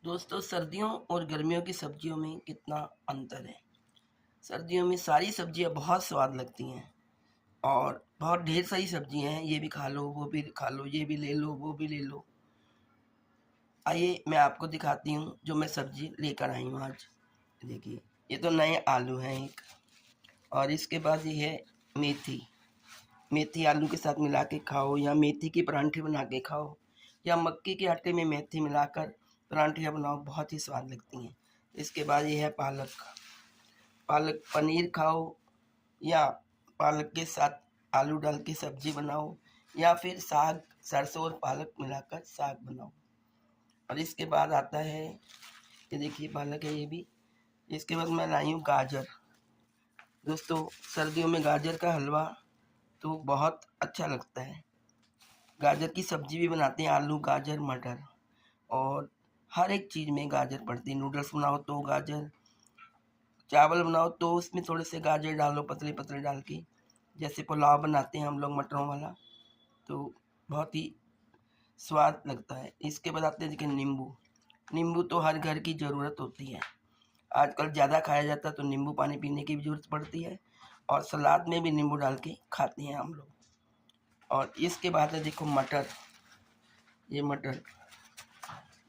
दोस्तों, सर्दियों और गर्मियों की सब्जियों में कितना अंतर है। सर्दियों में सारी सब्जियां बहुत स्वाद लगती हैं और बहुत ढेर सारी सब्जियां हैं। ये भी खा लो, वो भी खा लो, ये भी ले लो, वो भी ले लो। आइए मैं आपको दिखाती हूँ जो मैं सब्जी लेकर आई हूँ आज। देखिए, ये तो नए आलू हैं एक। और इसके बाद ये है मेथी। मेथी आलू के साथ मिला के खाओ, या मेथी के परांठे बना के खाओ, या मक्के के आटे में मेथी मिलाकर परांठे बनाओ, बहुत ही स्वाद लगती हैं। इसके बाद ये है पालक। पालक पनीर खाओ, या पालक के साथ आलू डाल के सब्जी बनाओ, या फिर साग, सरसों और पालक मिलाकर साग बनाओ। और इसके बाद आता है, ये देखिए पालक है ये भी। इसके बाद मैं लाई हूँ गाजर। दोस्तों, सर्दियों में गाजर का हलवा तो बहुत अच्छा लगता है। गाजर की सब्जी भी बनाते हैं, आलू गाजर मटर, और हर एक चीज़ में गाजर पड़ती है। नूडल्स बनाओ तो गाजर, चावल बनाओ तो उसमें थोड़े से गाजर डालो, पतले पतले डाल के, जैसे पुलाव बनाते हैं हम लोग मटरों वाला, तो बहुत ही स्वाद लगता है। इसके बाद आते हैं देखिए नींबू। नींबू तो हर घर की ज़रूरत होती है। आजकल ज़्यादा खाया जाता है तो नींबू पानी पीने की भी ज़रूरत पड़ती है, और सलाद में भी नींबू डाल के खाते हैं हम लोग। और इसके बाद है देखो मटर। ये मटर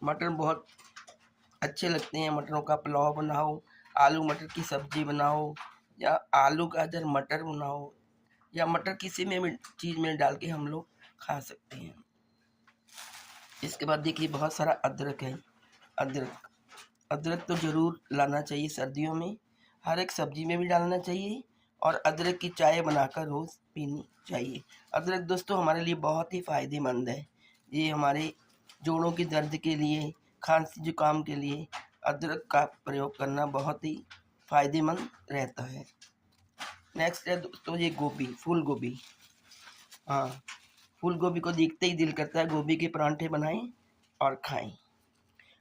मटर बहुत अच्छे लगते हैं। मटरों का पुलाव बनाओ, आलू मटर की सब्जी बनाओ, या आलू गाजर मटर बनाओ, या मटर किसी में भी चीज़ में डाल के हम लोग खा सकते हैं। इसके बाद देखिए बहुत सारा अदरक है। अदरक अदरक तो ज़रूर लाना चाहिए सर्दियों में, हर एक सब्जी में भी डालना चाहिए, और अदरक की चाय बनाकर रोज़ पीनी चाहिए। अदरक दोस्तों हमारे लिए बहुत ही फ़ायदेमंद है। ये हमारे जोड़ों के दर्द के लिए, खांसी जुकाम के लिए अदरक का प्रयोग करना बहुत ही फ़ायदेमंद रहता है। नेक्स्ट है दोस्तों ये गोभी, फूल गोभी। हाँ, फूल गोभी को देखते ही दिल करता है गोभी के परांठे बनाएं और खाएं।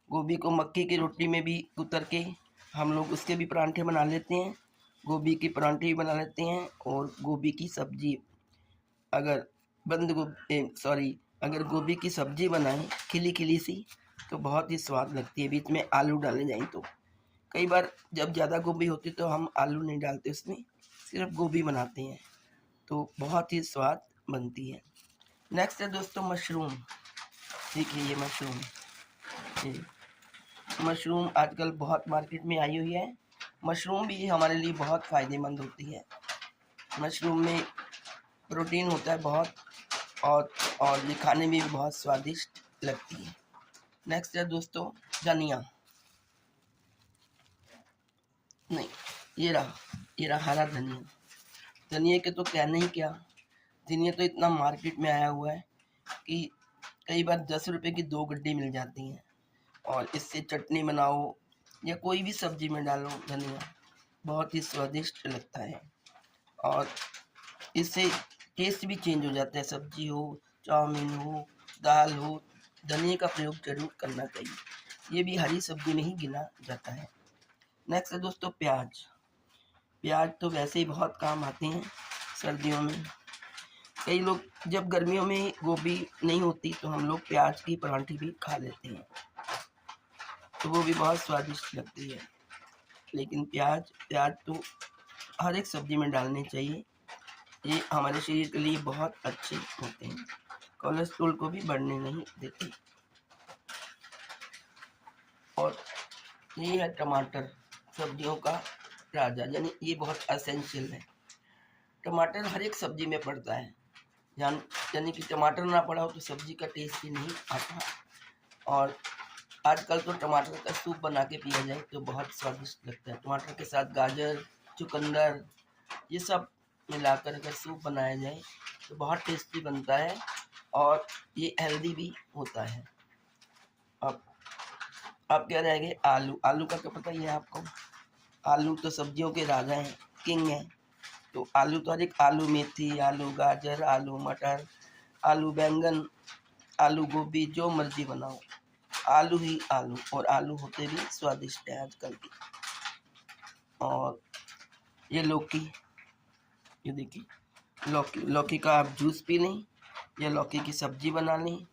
गोभी को मक्के की रोटी में भी कुतर के हम लोग उसके भी परांठे बना लेते हैं, गोभी के परांठे भी बना लेते हैं। और गोभी की सब्जी, अगर अगर गोभी की सब्जी बनाएं खिली खिली सी, तो बहुत ही स्वाद लगती है। बीच में आलू डाले जाएं तो, कई बार जब ज़्यादा गोभी होती तो हम आलू नहीं डालते उसमें, सिर्फ गोभी बनाते हैं, तो बहुत ही स्वाद बनती है। नेक्स्ट है दोस्तों मशरूम। देखिए ये मशरूम, ये मशरूम आजकल बहुत मार्केट में आई हुई है। मशरूम भी हमारे लिए बहुत फ़ायदेमंद होती है। मशरूम में प्रोटीन होता है बहुत, और ये खाने में भी बहुत स्वादिष्ट लगती है। नेक्स्ट है दोस्तों धनिया। नहीं, ये रहा हरा धनिया। धनिया के तो कहने ही क्या, धनिया तो इतना मार्केट में आया हुआ है कि कई बार 10 रुपए की 2 गड्डी मिल जाती हैं, और इससे चटनी बनाओ या कोई भी सब्जी में डालो धनिया, बहुत ही स्वादिष्ट लगता है। और इससे टेस्ट भी चेंज हो जाता है। सब्जी हो, चाउमीन हो, दाल हो, धनिया का प्रयोग जरूर करना चाहिए। ये भी हरी सब्जी में ही गिना जाता है। नेक्स्ट है दोस्तों प्याज। प्याज तो वैसे ही बहुत काम आते हैं सर्दियों में। कई लोग, जब गर्मियों में गोभी नहीं होती तो हम लोग प्याज की परांठी भी खा लेते हैं, तो वो भी बहुत स्वादिष्ट लगती है। लेकिन प्याज प्याज तो हर एक सब्जी में डालनी चाहिए। ये हमारे शरीर के लिए बहुत अच्छे होते हैं, कोलेस्ट्रॉल को भी बढ़ने नहीं देते। और ये है टमाटर, सब्जियों का राजा, यानी ये बहुत एसेंशियल है। टमाटर हर एक सब्जी में पड़ता है, यानी कि टमाटर ना पड़ा हो तो सब्जी का टेस्ट ही नहीं आता। और आजकल तो टमाटर का सूप बना के पिया जाए तो बहुत स्वादिष्ट लगता है। टमाटर के साथ गाजर, चुकंदर, ये सब मिलाकर अगर सूप बनाया जाए तो बहुत टेस्टी बनता है, और ये हेल्दी भी होता है। अब आप क्या रह गए आलू। आलू का क्या पता ही है आपको। आलू तो सब्जियों के राजा हैं, किंग हैं। तो आलू तो हर एक, आलू मेथी, आलू गाजर, आलू मटर, आलू बैंगन, आलू गोभी, जो मर्जी बनाओ, आलू ही आलू। और आलू होते भी स्वादिष्ट है आजकल की। और ये लौकी, ये देखिए लौकी का आप जूस पी लें, या लौकी की सब्जी बना लें,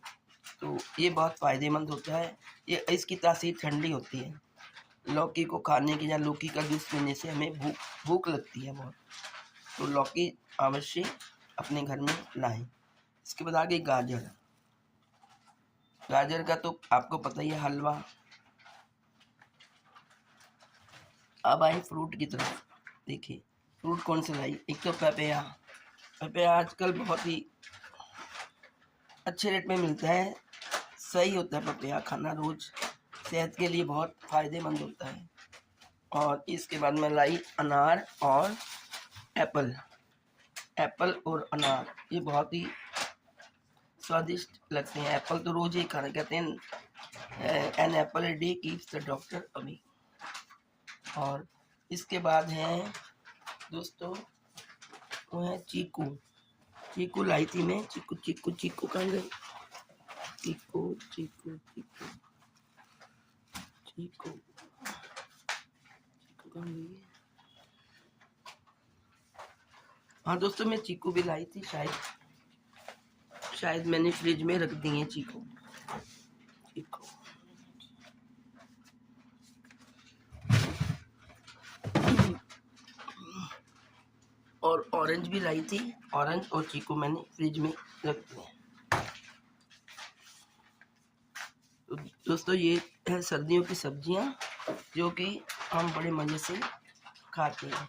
तो ये बहुत फ़ायदेमंद होता है। ये इसकी तासीर ठंडी होती है। लौकी को खाने के या लौकी का जूस पीने से हमें भूख लगती है बहुत, तो लौकी अवश्य अपने घर में लाएं। इसके बाद आगे गाजर। गाजर का तो आपको पता ही है, हलवा। अब आए फ्रूट की तरफ। देखिए फ्रूट कौन से लाई। एक तो पपैया। पपैया आजकल बहुत ही अच्छे रेट में मिलता है। सही होता है पपैया खाना, रोज सेहत के लिए बहुत फ़ायदेमंद होता है। और इसके बाद में लाई अनार और एप्पल। एप्पल और अनार ये बहुत ही स्वादिष्ट लगते हैं। एप्पल तो रोज ही खाना, कहते हैं an apple a day keeps the doctor away. और इसके बाद है दोस्तों वो है चीकू। चीकू लाई थी मैं। चीकू चीकू चीकू कहाँ गई? चीकू चीकू चीकू चीकू कहाँ गई? हाँ दोस्तों, मैं चीकू भी लाई थी। शायद मैंने फ्रिज में रख दी है चीकू। चीकू और ऑरेंज भी लाई थी। ऑरेंज और चीकू मैंने फ्रिज में रख दिए। तो दोस्तों ये है सर्दियों की सब्जियां जो कि हम बड़े मज़े से खाते हैं।